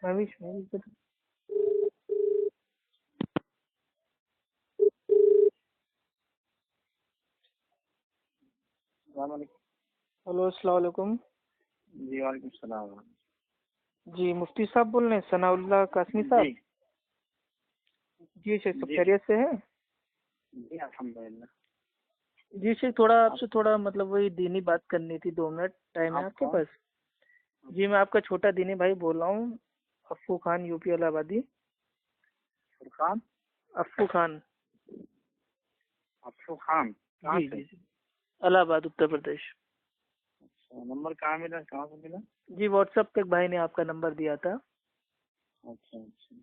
Mavish, Mavish. السلام علیکم. Hello السلام علیکم. جی وعلیکم السلام. جی مفتی صاحب بول رہے ہیں؟ ثناء اللہ قاسمی صاحب. جی شیخ سب خیریت سے ہیں؟ جی الحمدللہ. جی شیخ تھوڑا آپ سے تھوڑا مطلب وہی دینی بات کرنی تھی. 2 منٹ ٹائم ہے آپ کے پاس؟ جی میں آپ کا چھوٹا دینی بھائی بول رہا ہوں. افو خان یو پی الہ آبادی. فرقان افو خان. افو خان جی جی جی الہ آباد اتر پردیش. اچھا نمبر کہاں ملا, کہاں سے ملا؟ جی واٹس ایپ پہ ایک بھائی نے آپ کا نمبر دیا تھا. اچھا اچھا.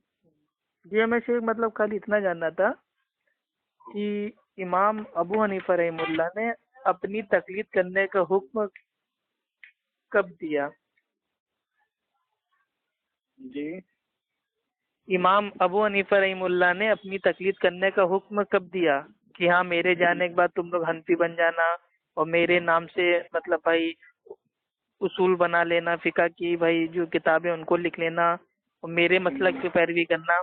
جی ہمیں شیخ مطلب خالی اتنا جاننا تھا کہ امام ابو حنیفہ رحمہ اللہ نے اپنی تقلید کرنے کا حکم کب دیا؟ جی امام ابو حنیفہ رحمہ اللہ نے اپنی تقلید کرنے کا حکم کب دیا کہ ہاں میرے جانے کے بعد تم لوگ حنفی بن جانا اور میرے نام سے مطلب بھائی اصول بنا لینا فقہ کی, بھائی جو کتابیں ان کو لکھ لینا اور میرے مسلک کی پیروی کرنا؟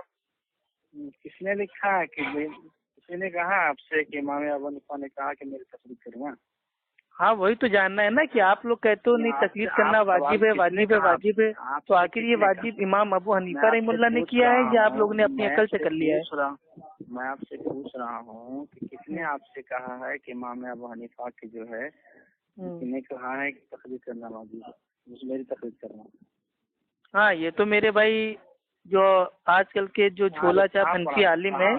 کس نے لکھا ہے کہ کسی نے کہا آپ سے کہ امام ابو حنیفہ نے کہا کہ میری تقلید کرنا؟ ہاں وہی تو جاننا ہے نا کہ آپ لوگ کہتے ہو نہیں تقلید کرنا واجب ہے واجب ہے واجب ہے, تو آخر یہ واجب امام ابو حنیفہ رحمہ اللہ نے کیا ہے یا آپ لوگوں نے اپنی عقل سے کر لیا ہے؟ میں آپ سے پوچھ رہا ہوں کہ کس نے آپ سے کہا ہے کہ امام ابو حنیفہ کی جو ہے کسی نے کہا ہے کہ تقلید کرنا واجب ہے, میری تقلید کرنا؟ ہاں یہ تو میرے بھائی جو آج کل کے جو جھولا چاپ حنفی عالم ہیں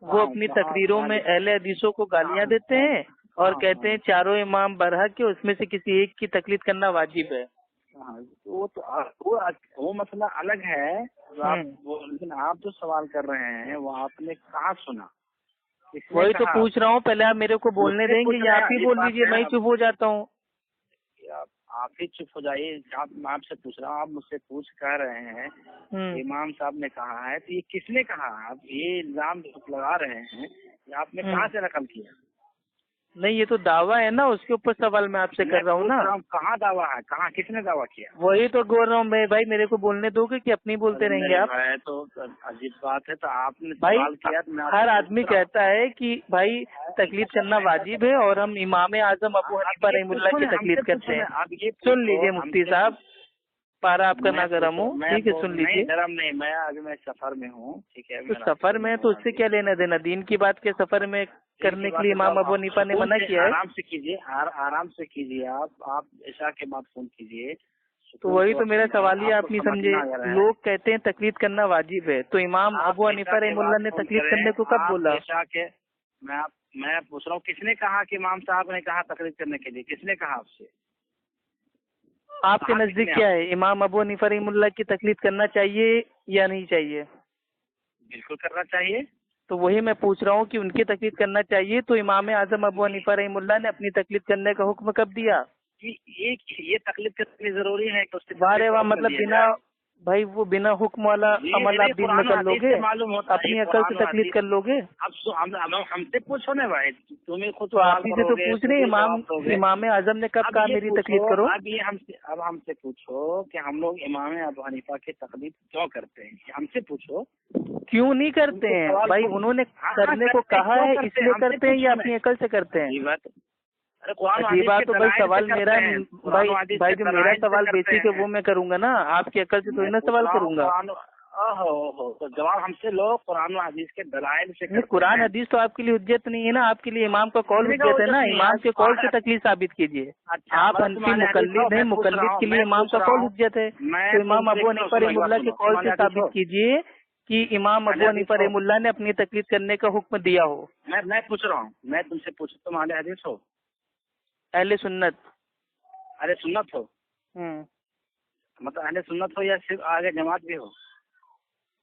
وہ اپنی تقریروں میں اہل حدیثوں کو گالیاں دیتے ہیں اور کہتے ہیں چاروں امام برحق کے اس میں سے کسی ایک کی تقلید کرنا واجب ہے. وہ مسئلہ الگ ہے, لیکن آپ جو سوال کر رہے ہیں وہ آپ نے کہاں سنا؟ وہی تو پوچھ رہا ہوں, پہلے آپ میرے کو بولنے دیں گے یا آپ ہی بول لیجیے, میں ہی چپ ہو جاتا ہوں. آپ ہی چپ ہو جائیے. میں آپ سے پوچھ رہا ہوں, آپ مجھ سے پوچھ کر رہے ہیں امام صاحب نے کہا ہے, تو یہ کس نے کہا؟ آپ یہ الزام لگا رہے ہیں, آپ نے کہاں سے رقم کیا؟ نہیں یہ تو دعویٰ ہے نا, اس کے اوپر سوال میں آپ سے کر رہا ہوں نا. کہاں دعویٰ ہے, کہاں کس نے دعویٰ کیا؟ وہی تو بول رہا ہوں میں بھائی, میرے کو بولنے دو گے کہ اپنی بولتے رہیں گے آپ؟ تو عجیب بات ہے. تو آپ نے بھائی سوال کیا, ہر آدمی کہتا ہے کہ بھائی تقلید کرنا واجب ہے اور ہم امام اعظم ابو حنیفہ رحمہ اللہ کی تقلید کرتے ہیں. سن لیجیے مفتی صاحب, پارا آپ کا نہ گرم ہو, ٹھیک ہے سن لیجیے. گرم نہیں, میں ابھی میں سفر میں ہوں, ٹھیک ہے. تو سفر میں تو اس سے کیا لینا دینا, دین کی بات کے سفر میں کرنے کے لیے امام ابو حنیفہ نے منع کیا ہے. آرام سے کیجیے, آرام سے کیجیے. آپ عشاء کے بعد فون کیجیے. تو وہی تو میرا سوال ہی آپ نہیں سمجھے. لوگ کہتے ہیں تقلید کرنا واجب ہے, تو امام ابو حنیفہ رحمہ اللہ نے تقلید کرنے کو کب بولا؟ میں پوچھ رہا ہوں کس نے کہا کہ امام صاحب نے کہا تقلید کرنے کے لیے؟ کس نے کہا آپ سے؟ آپ کے نزدیک کیا ہے, امام ابو حنیفہ رحمہ اللہ کی تقلید کرنا چاہیے یا نہیں چاہیے؟ بالکل کرنا چاہیے. تو وہی میں پوچھ رہا ہوں کہ ان کی تقلید کرنا چاہیے, تو امام اعظم ابو حنیفہ رحمہ اللہ نے اپنی تقلید کرنے کا حکم کب دیا؟ یہ تقلید کرنی ضروری ہے کہ بارے واہ, مطلب بنا بھائی وہ بنا حکم والا عمل آپ دین میں کر لو گے, اپنی عقل سے تقلید کر لو گے؟ اب ہم سے پوچھو نا بھائی, تمہیں خود تو آپ ہی سے تو پوچھ رہے ہیں امام اعظم نے کب کہا میری تقلید کرو؟ اب ہم سے پوچھو کہ ہم لوگ امام ابو حنیفہ کی تقلید کیوں کرتے ہیں, ہم سے پوچھو. کیوں نہیں کرتے ہیں بھائی, انہوں نے کرنے کو کہا ہے اس لیے کرتے ہیں یا اپنی عقل سے کرتے ہیں؟ جی بات تو بھائی سوال میرا بھائی جو میرا سوال بیسک ہے وہ میں کروں گا نا, آپ کی عقل سے تو نہ سوال کروں گا. تو جواب ہم سے لو قرآن و حدیث کے دلائل سے. قرآن حدیث تو آپ کے لیے حجت نہیں ہے نا, آپ کے لیے امام کا قول حجت ہے نا. امام کے قول سے تقلید ثابت کیجیے. آپ حنفی مقلد ہیں, مقلد کے لیے امام کا قول حجت ہے, تو امام ابو حنیفہ رحمہ اللہ کے قول سے ثابت کیجیے کہ امام ابو حنیفہ رحمہ اللہ نے اپنی تقلید کرنے کا حکم دیا ہو. میں پوچھ رہا ہوں, میں تم سے پوچھ, تم اہل حدیث ہو؟ اہل سنت. اہل سنت ہو مطلب اہل سنت ہو یا صرف آگے جماعت بھی ہو؟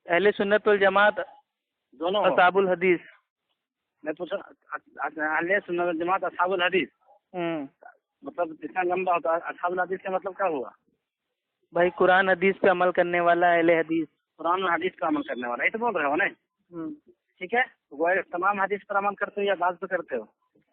اہل سنت والجماعت دونوں اصحاب الحدیث. میں پوچھ اہل سنت والجماعت اصحاب الحدیث مطلب اتنا لمبا ہوتا ہے. اصحاب الحدیث کا مطلب کیا ہوا بھائی؟ قرآن حدیث پہ عمل کرنے والا اہل حدیث. قرآن و حدیث پہ عمل کرنے والا, یہ تو بول رہے ہو نا. ٹھیک ہے, وہ تمام حدیث پر عمل کرتے ہو یا بعض پہ کرتے ہو؟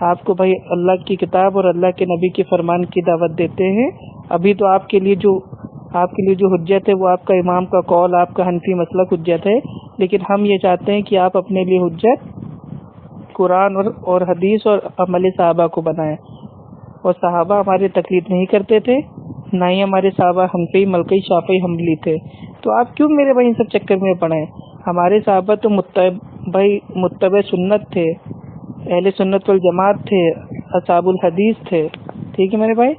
آپ کو بھائی اللہ کی کتاب اور اللہ کے نبی کے فرمان کی دعوت دیتے ہیں. ابھی تو آپ کے لیے جو حجت ہے وہ آپ کا امام کا قول، آپ کا حنفی مسلک حجت ہے، لیکن ہم یہ چاہتے ہیں کہ آپ اپنے لیے حجت قرآن اور حدیث اور عمل صحابہ کو بنائیں. اور صحابہ ہمارے تقلید نہیں کرتے تھے، نہ ہی ہمارے صحابہ حنفی، ملکی، شافعی، حنبلی تھے. تو آپ کیوں میرے بھائی ان سب چکر میں پڑے؟ ہمارے صحابہ تو متبع سنت تھے، اہل سنت والجماعت تھے، اصحاب الحدیث تھے. ٹھیک ہے میرے بھائی،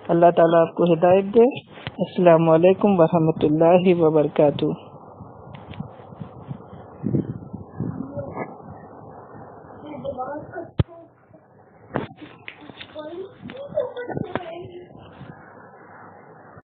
اللہ تعالیٰ آپ کو ہدایت دے. السلام علیکم ورحمۃ اللہ وبرکاتہ.